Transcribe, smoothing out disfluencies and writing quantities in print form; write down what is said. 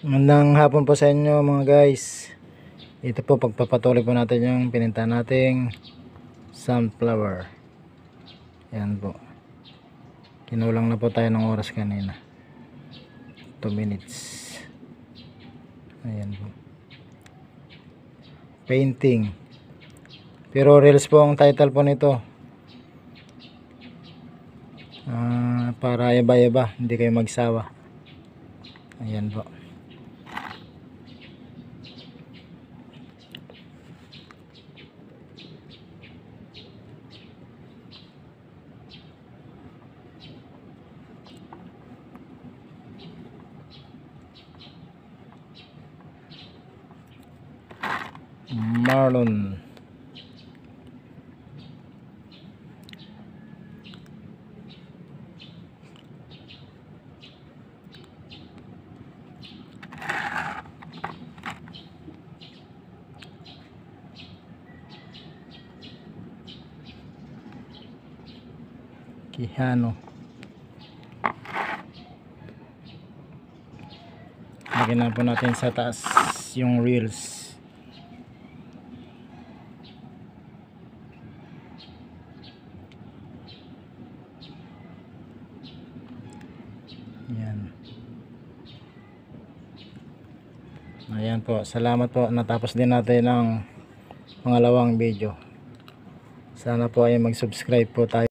Magandang hapon po sa inyo mga guys. Ito po pagpapatuloy po natin yung pininta nating sunflower. Yan po. Kinulang na po tayo ng oras kanina. 2 minutes. Ayan po. Painting. Pero reels po ang title po nito. Para yaba-yaba, hindi kayo magsawa. Ayan po. Marlon. Quijano. Lagyan na po natin sa taas yung reels. Yan. Ayan po. Salamat po. Natapos din natin ang pangalawang video. Sana po ay mag-subscribe po tayo.